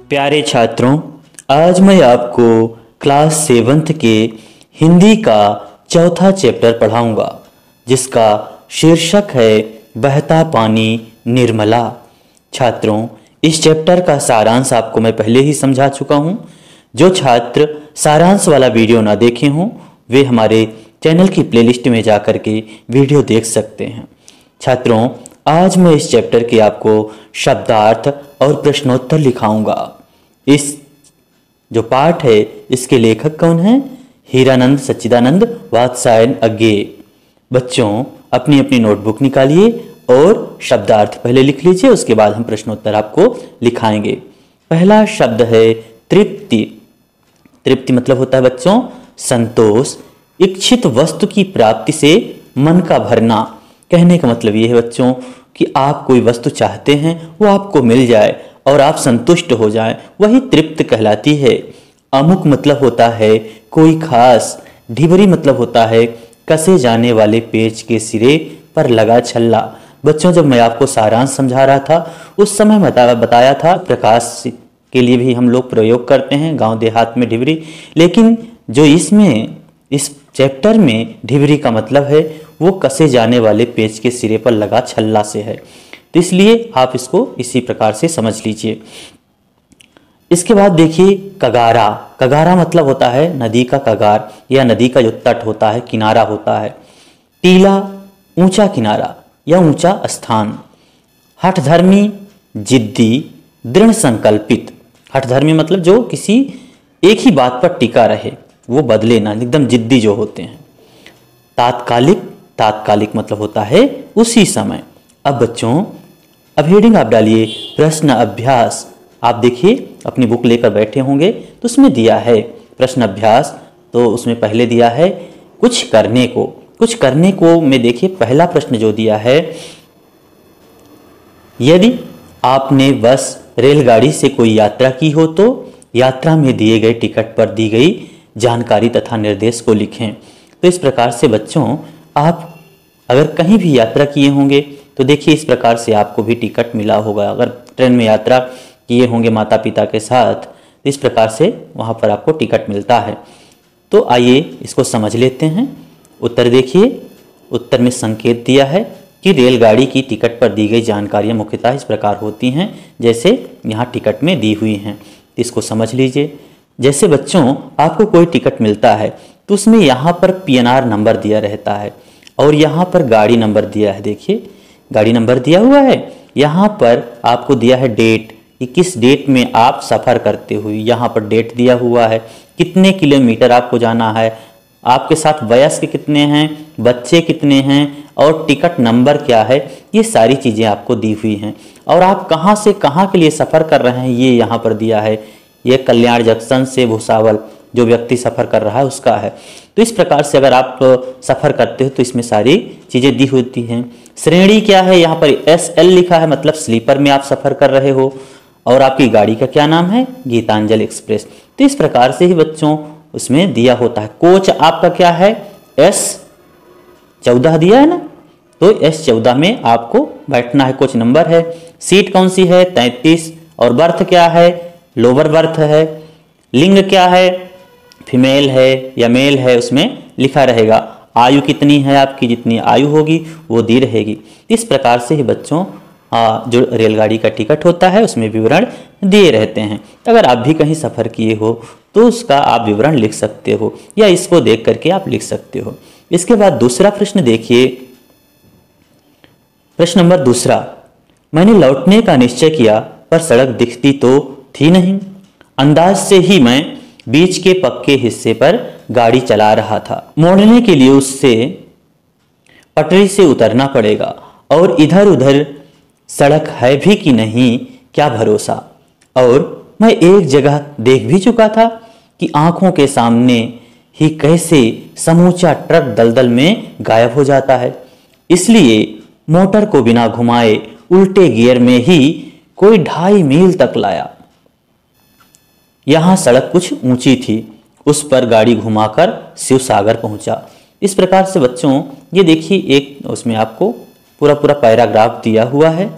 प्यारे छात्रों, आज मैं आपको क्लास 7th के हिंदी का चौथा चैप्टर पढ़ाऊंगा, जिसका शीर्षक है बहता पानी निर्मला। छात्रों, इस चैप्टर का सारांश आपको मैं पहले ही समझा चुका हूं। जो छात्र सारांश वाला वीडियो ना देखे हों, वे हमारे चैनल की प्लेलिस्ट में जाकर के वीडियो देख सकते हैं। छात्रों, आज मैं इस चैप्टर के आपको शब्दार्थ और प्रश्नोत्तर लिखाऊंगा। इस जो पाठ है, इसके लेखक कौन हैं? हीरानंद सच्चिदानंद वात्सायन अज्ञे। बच्चों, अपनी अपनी नोटबुक निकालिए और शब्दार्थ पहले लिख लीजिए, उसके बाद हम प्रश्नोत्तर आपको लिखाएंगे। पहला शब्द है तृप्ति। तृप्ति मतलब होता है बच्चों संतोष, इच्छित वस्तु की प्राप्ति से मन का भरना। कहने का मतलब ये है बच्चों कि आप कोई वस्तु चाहते हैं, वो आपको मिल जाए और आप संतुष्ट हो जाएं, वही तृप्त कहलाती है। अमुक मतलब होता है कोई खास। ढिबरी मतलब होता है कसे जाने वाले पेच के सिरे पर लगा छल्ला। बच्चों, जब मैं आपको सारांश समझा रहा था, उस समय बताया था प्रकाश के लिए भी हम लोग प्रयोग करते हैं गांव देहात में ढिबरी, लेकिन जो इस चैप्टर में ढिबरी का मतलब है वो कसे जाने वाले पेच के सिरे पर लगा छल्ला से है, तो इसलिए आप इसको इसी प्रकार से समझ लीजिए। इसके बाद देखिए कगारा। कगारा मतलब होता है नदी का कगार या नदी का जो तट होता है, किनारा होता है। टीला ऊंचा किनारा या ऊंचा स्थान। हठधर्मी जिद्दी दृढ़ संकल्पित। हठधर्मी मतलब जो किसी एक ही बात पर टिका रहे, वो बदले ना, एकदम जिद्दी जो होते हैं। तात्कालिक। तात्कालिक मतलब होता है उसी समय। अब बच्चों, अब हेडिंग आप डालिए प्रश्न अभ्यास। आप देखिए अपनी बुक लेकर बैठे होंगे तो उसमें दिया है प्रश्न अभ्यास, तो उसमें पहले दिया है कुछ करने को। कुछ करने को में देखिए पहला प्रश्न जो दिया है, यदि आपने बस रेलगाड़ी से कोई यात्रा की हो तो यात्रा में दिए गए टिकट पर दी गई जानकारी तथा निर्देश को लिखें। तो इस प्रकार से बच्चों, आप अगर कहीं भी यात्रा किए होंगे तो देखिए इस प्रकार से आपको भी टिकट मिला होगा। अगर ट्रेन में यात्रा किए होंगे माता पिता के साथ, तो इस प्रकार से वहाँ पर आपको टिकट मिलता है। तो आइए इसको समझ लेते हैं। उत्तर देखिए, उत्तर में संकेत दिया है कि रेलगाड़ी की टिकट पर दी गई जानकारियाँ मुख्यतः इस प्रकार होती हैं जैसे यहाँ टिकट में दी हुई हैं। इसको समझ लीजिए। जैसे बच्चों, आपको कोई टिकट मिलता है तो उसमें यहाँ पर PNR नंबर दिया रहता है और यहाँ पर गाड़ी नंबर दिया है। देखिए गाड़ी नंबर दिया हुआ है, यहाँ पर आपको दिया है डेट कि किस डेट में आप सफ़र करते हुए, यहाँ पर डेट दिया हुआ है, कितने किलोमीटर आपको जाना है, आपके साथ वयस्क कितने हैं, बच्चे कितने हैं और टिकट नंबर क्या है, ये सारी चीज़ें आपको दी हुई हैं। और आप कहाँ से कहाँ के लिए सफ़र कर रहे हैं ये यहाँ पर दिया है। ये कल्याण जंक्शन से भुसावल जो व्यक्ति सफ़र कर रहा है उसका है। तो इस प्रकार से अगर आप सफ़र करते हो तो इसमें सारी चीज़ें दी होती हैं। श्रेणी क्या है, यहाँ पर SL लिखा है, मतलब स्लीपर में आप सफ़र कर रहे हो। और आपकी गाड़ी का क्या नाम है? गीतांजलि एक्सप्रेस। तो इस प्रकार से ही बच्चों उसमें दिया होता है। कोच आपका क्या है? S14 दिया है ना, तो S14 में आपको बैठना है, कोच नंबर है। सीट कौन सी है? 33। और बर्थ क्या है? लोअर बर्थ है। लिंग क्या है? फीमेल है या मेल है, उसमें लिखा रहेगा। आयु कितनी है आपकी? जितनी आयु होगी वो दी रहेगी। इस प्रकार से ही बच्चों जो रेलगाड़ी का टिकट होता है उसमें विवरण दिए रहते हैं। अगर आप भी कहीं सफ़र किए हो तो उसका आप विवरण लिख सकते हो या इसको देख करके आप लिख सकते हो। इसके बाद दूसरा प्रश्न देखिए, प्रश्न नंबर दूसरा। मैंने लौटने का निश्चय किया पर सड़क दिखती तो थी नहीं। अंदाज से ही मैं बीच के पक्के हिस्से पर गाड़ी चला रहा था। मोड़ने के लिए उससे पटरी से उतरना पड़ेगा और इधर उधर सड़क है भी कि नहीं क्या भरोसा। और मैं एक जगह देख भी चुका था कि आंखों के सामने ही कैसे समूचा ट्रक दलदल में गायब हो जाता है। इसलिए मोटर को बिना घुमाए उल्टे गियर में ही कोई 2.5 मील तक लाया। यहाँ सड़क कुछ ऊंची थी, उस पर गाड़ी घुमाकर शिव सागर पहुंचा। इस प्रकार से बच्चों ये देखिए, एक उसमें आपको पूरा पूरा पैराग्राफ दिया हुआ है।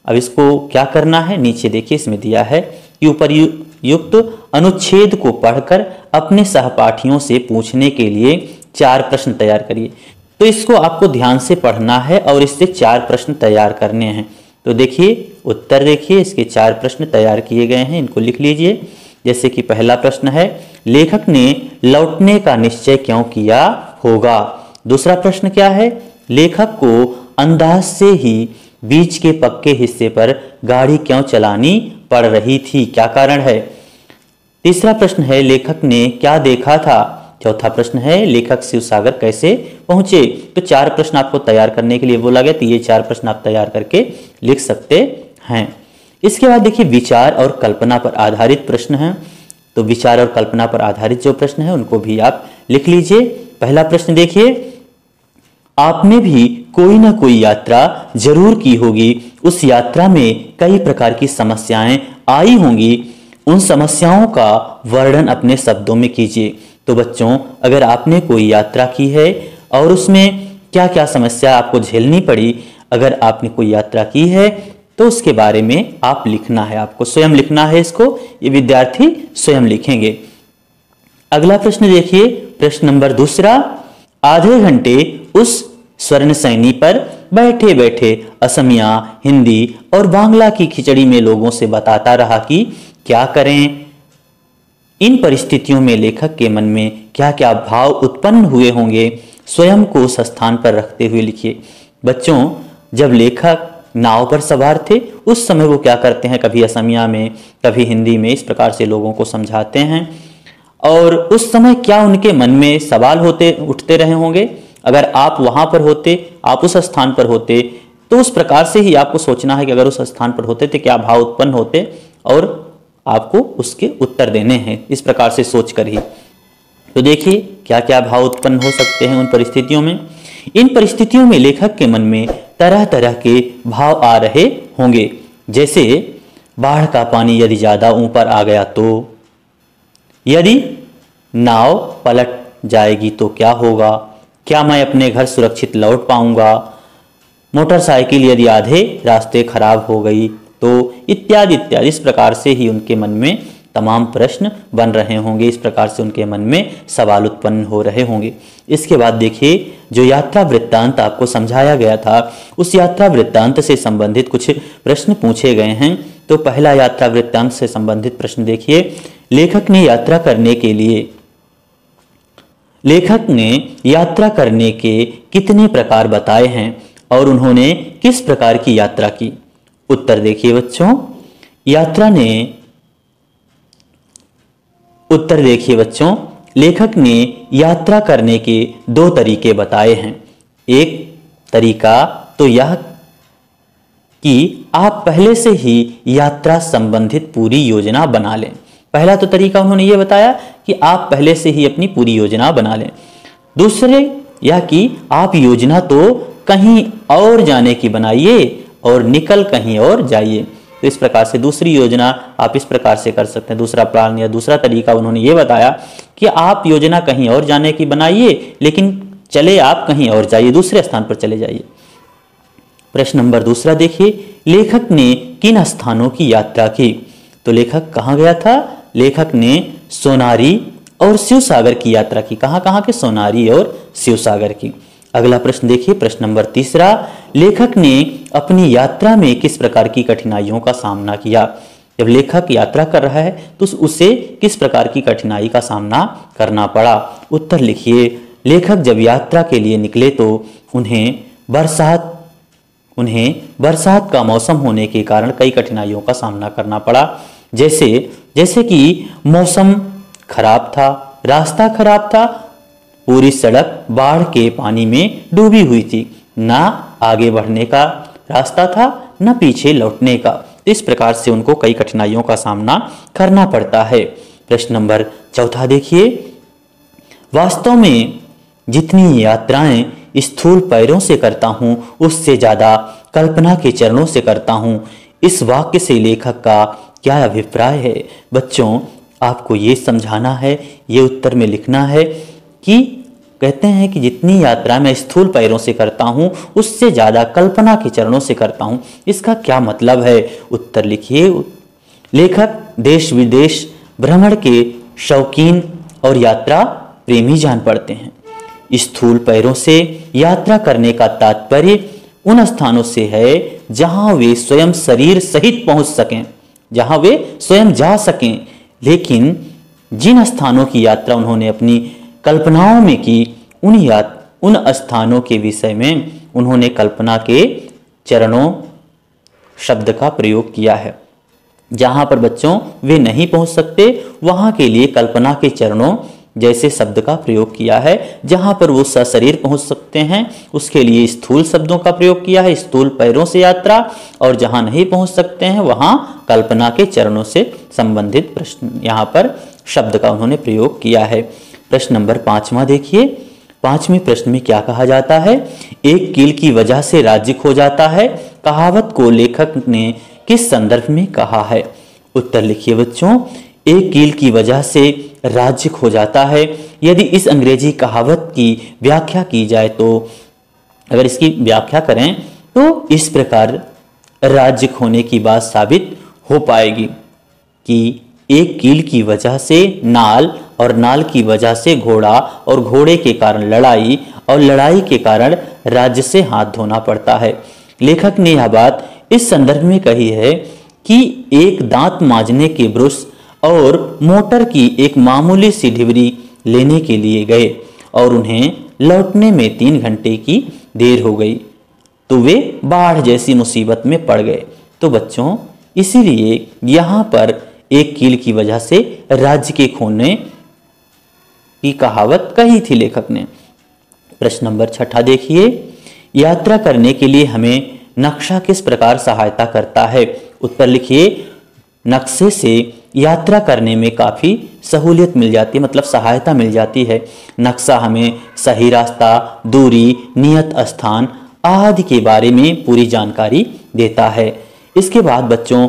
अब इसको क्या करना है, नीचे देखिए इसमें दिया है कि उपयुक्त अनुच्छेद को पढ़कर अपने सहपाठियों से पूछने के लिए 4 प्रश्न तैयार करिए। तो इसको आपको ध्यान से पढ़ना है और इससे 4 प्रश्न तैयार करने हैं। तो देखिए उत्तर, देखिए इसके 4 प्रश्न तैयार किए गए हैं, इनको लिख लीजिए। जैसे कि पहला प्रश्न है, लेखक ने लौटने का निश्चय क्यों किया होगा। दूसरा प्रश्न क्या है, लेखक को अंदाज से ही बीच के पक्के हिस्से पर गाड़ी क्यों चलानी पड़ रही थी, क्या कारण है। तीसरा प्रश्न है, लेखक ने क्या देखा था। चौथा प्रश्न है, लेखक शिवसागर कैसे पहुंचे। तो 4 प्रश्न आपको तैयार करने के लिए बोला गया, तो ये 4 प्रश्न आप तैयार करके लिख सकते हैं। इसके बाद देखिए विचार और कल्पना पर आधारित प्रश्न हैं। तो विचार और कल्पना पर आधारित जो प्रश्न है उनको भी आप लिख लीजिए। पहला प्रश्न देखिए, आपने भी कोई ना कोई यात्रा जरूर की होगी, उस यात्रा में कई प्रकार की समस्याएं आई होंगी, उन समस्याओं का वर्णन अपने शब्दों में कीजिए। तो बच्चों, अगर आपने कोई यात्रा की है और उसमें क्या क्या समस्या आपको झेलनी पड़ी, अगर आपने कोई यात्रा की है तो उसके बारे में आप लिखना है, आपको स्वयं लिखना है इसको, ये विद्यार्थी स्वयं लिखेंगे। अगला प्रश्न देखिए, प्रश्न नंबर दूसरा, आधे घंटे उस स्वर्ण सैनी पर बैठे बैठे असमिया, हिंदी और बांग्ला की खिचड़ी में लोगों से बताता रहा कि क्या करें। इन परिस्थितियों में लेखक के मन में क्या क्या भाव उत्पन्न हुए होंगे, स्वयं को उस स्थान पर रखते हुए लिखिए। बच्चों, जब लेखक नाव पर सवार थे उस समय वो क्या करते हैं, कभी असमिया में कभी हिंदी में, इस प्रकार से लोगों को समझाते हैं। और उस समय क्या उनके मन में सवाल उठते रहे होंगे। अगर आप वहां पर होते, आप उस स्थान पर होते, तो उस प्रकार से ही आपको सोचना है कि अगर उस स्थान पर होते तो क्या भाव उत्पन्न होते और आपको उसके उत्तर देने हैं, इस प्रकार से सोचकर ही। तो देखिए क्या क्या भाव उत्पन्न हो सकते हैं उन परिस्थितियों में। इन परिस्थितियों में लेखक के मन में तरह तरह के भाव आ रहे होंगे, जैसे बाढ़ का पानी यदि ज्यादा ऊपर आ गया तो, यदि नाव पलट जाएगी तो क्या होगा, क्या मैं अपने घर सुरक्षित लौट पाऊंगा, मोटरसाइकिल यदि आधे रास्ते खराब हो गई तो, इत्यादि इत्यादि। इस प्रकार से ही उनके मन में तमाम प्रश्न बन रहे होंगे, इस प्रकार से उनके मन में सवाल उत्पन्न हो रहे होंगे। इसके बाद देखिए, जो यात्रा वृत्तांत आपको समझाया गया था उस यात्रा वृत्तांत से संबंधित कुछ प्रश्न पूछे गए हैं। तो पहला यात्रा वृत्तांत से संबंधित प्रश्न देखिए, लेखक ने यात्रा करने के कितने प्रकार बताए हैं और उन्होंने किस प्रकार की यात्रा की। उत्तर देखिए बच्चों, लेखक ने यात्रा करने के 2 तरीके बताए हैं। एक तरीका तो यह कि आप पहले से ही यात्रा संबंधित पूरी योजना बना लें। पहला तो तरीका उन्होंने ये बताया कि आप पहले से ही अपनी पूरी योजना बना लें। दूसरे यह कि आप योजना तो कहीं और जाने की बनाइए और निकल कहीं और जाइए। तो इस प्रकार से दूसरी योजना आप इस प्रकार से कर सकते हैं। दूसरा प्लान या दूसरा तरीका उन्होंने ये बताया कि आप योजना कहीं और जाने की बनाइए, लेकिन चले आप कहीं और जाइए, दूसरे स्थान पर चले जाइए। प्रश्न नंबर दूसरा देखिए, लेखक ने किन स्थानों की यात्रा की। तो लेखक कहाँ गया था, लेखक ने सोनारी और शिवसागर की यात्रा की। कहाँ कहाँ के, सोनारी और शिवसागर की। अगला प्रश्न देखिए, प्रश्न नंबर तीसरा, लेखक ने अपनी यात्रा में किस प्रकार की कठिनाइयों का सामना किया। जब लेखक यात्रा कर रहा है तो उसे किस प्रकार की कठिनाई का सामना करना पड़ा। उत्तर लिखिए, लेखक जब यात्रा के लिए निकले तो उन्हें बरसात का मौसम होने के कारण कई कठिनाइयों का सामना करना पड़ा। जैसे कि मौसम खराब था, रास्ता खराब था, पूरी सड़क बाढ़ के पानी में डूबी हुई थी, ना आगे बढ़ने का रास्ता था ना पीछे लौटने का। इस प्रकार से उनको कई कठिनाइयों का सामना करना पड़ता है। प्रश्न नंबर चौथा देखिए, वास्तव में जितनी यात्राएं स्थूल पैरों से करता हूं उससे ज्यादा कल्पना के चरणों से करता हूं। इस वाक्य से लेखक का क्या अभिप्राय है। बच्चों, आपको ये समझाना है, ये उत्तर में लिखना है कि कहते हैं कि जितनी यात्रा मैं स्थूल पैरों से करता हूं उससे ज्यादा कल्पना के चरणों से करता हूं। इसका क्या मतलब है। उत्तर लिखिए, लेखक देश विदेश भ्रमण के शौकीन और यात्रा प्रेमी जान पड़ते हैं। स्थूल पैरों से यात्रा करने का तात्पर्य उन स्थानों से है जहां वे स्वयं शरीर सहित पहुंच सकें, जहां वे स्वयं जा सकें। लेकिन जिन स्थानों की यात्रा उन्होंने अपनी कल्पनाओं में की, उन स्थानों के विषय में उन्होंने कल्पना के चरणों शब्द का प्रयोग किया है। जहां पर बच्चों वे नहीं पहुंच सकते, वहां के लिए कल्पना के चरणों जैसे शब्द का प्रयोग किया है। जहां पर वो सशरीर पहुंच सकते हैं, उसके लिए स्थूल शब्दों का प्रयोग किया है, स्थूल पैरों से यात्रा। और जहां नहीं पहुंच सकते हैं, वहां कल्पना के चरणों से संबंधित प्रश्न यहाँ पर शब्द का उन्होंने प्रयोग किया है। प्रश्न नंबर 5वां देखिए। 5वें प्रश्न में क्या कहा जाता है? एक कील की वजह से राज्य खो जाता है, कहावत को लेखक ने किस संदर्भ में कहा है? उत्तर लिखिए बच्चों। एक कील की वजह से राज्य खो जाता है, यदि इस अंग्रेजी कहावत की व्याख्या की जाए तो, अगर इसकी व्याख्या करें तो इस प्रकार राज्य खोने की बात साबित हो पाएगी कि एक कील की वजह से नाल, और नाल की वजह से घोड़ा, और घोड़े के कारण लड़ाई, और लड़ाई के कारण राज्य से हाथ धोना पड़ता है। लेखक ने यह बात इस संदर्भ में कही है कि एक दांत मांजने के ब्रश और मोटर की एक मामूली सी ढिबरी लेने के लिए गए और उन्हें लौटने में 3 घंटे की देर हो गई, तो वे बाढ़ जैसी मुसीबत में पड़ गए। तो बच्चों इसीलिए यहाँ पर एक कील की वजह से राज्य के खोने की कहावत कही थी लेखक ने। प्रश्न नंबर 6 देखिए। यात्रा करने के लिए हमें नक्शा किस प्रकार सहायता करता है? उत्तर लिखिए। नक्शे से यात्रा करने में काफ़ी सहूलियत मिल जाती है, मतलब सहायता मिल जाती है। नक्शा हमें सही रास्ता, दूरी, नियत स्थान आदि के बारे में पूरी जानकारी देता है। इसके बाद बच्चों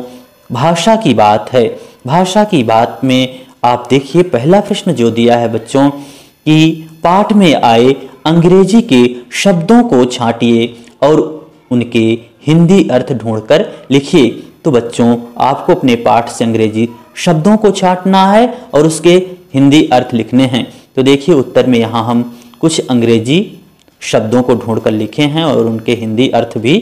भाषा की बात है। भाषा की बात में आप देखिए पहला प्रश्न जो दिया है बच्चों कि पाठ में आए अंग्रेजी के शब्दों को छांटिए और उनके हिंदी अर्थ ढूंढकर लिखिए। तो बच्चों आपको अपने पाठ से अंग्रेजी शब्दों को छांटना है और उसके हिंदी अर्थ लिखने हैं। तो देखिए उत्तर में यहाँ हम कुछ अंग्रेजी शब्दों को ढूंढकर लिखे हैं और उनके हिंदी अर्थ भी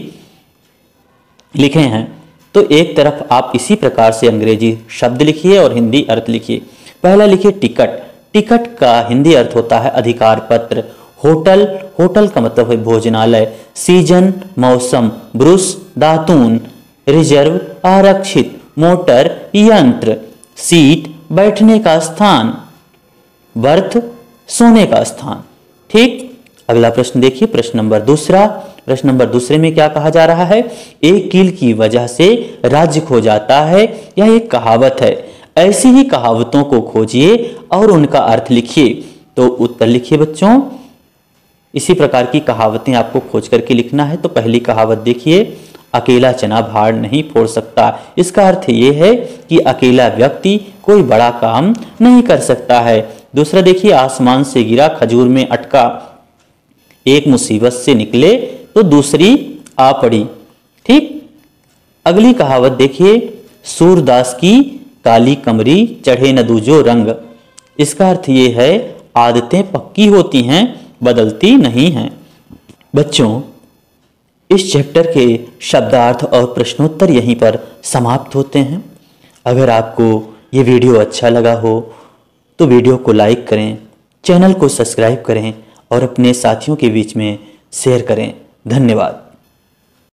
लिखे हैं। तो एक तरफ आप इसी प्रकार से अंग्रेजी शब्द लिखिए और हिंदी अर्थ लिखिए। पहला लिखिए टिकट। टिकट का हिंदी अर्थ होता है अधिकार पत्र। होटल, होटल का मतलब है भोजनालय। सीजन मौसम। ब्रुश दातून। रिजर्व आरक्षित। मोटर यंत्र। सीट बैठने का स्थान। बर्थ सोने का स्थान। ठीक। अगला प्रश्न देखिए प्रश्न नंबर 2। प्रश्न नंबर 2 में क्या कहा जा रहा है? एक कील की वजह से राज्य खो जाता है, यह एक कहावत है। ऐसी ही कहावतों को खोजिए और उनका अर्थ लिखिए। तो उत्तर लिखिए बच्चों। इसी प्रकार की कहावतें आपको खोज करके लिखना है। तो पहली कहावत देखिए, अकेला चना भाड़ नहीं फोड़ सकता। इसका अर्थ ये है कि अकेला व्यक्ति कोई बड़ा काम नहीं कर सकता है। दूसरा देखिए, आसमान से गिरा खजूर में अटका। एक मुसीबत से निकले तो दूसरी आ पड़ी। ठीक। अगली कहावत देखिए, सूरदास की काली कमरी चढ़े न दूजो रंग। इसका अर्थ ये है आदतें पक्की होती हैं, बदलती नहीं हैं। बच्चों इस चैप्टर के शब्दार्थ और प्रश्नोत्तर यहीं पर समाप्त होते हैं। अगर आपको ये वीडियो अच्छा लगा हो तो वीडियो को लाइक करें, चैनल को सब्सक्राइब करें और अपने साथियों के बीच में शेयर करें। धन्यवाद।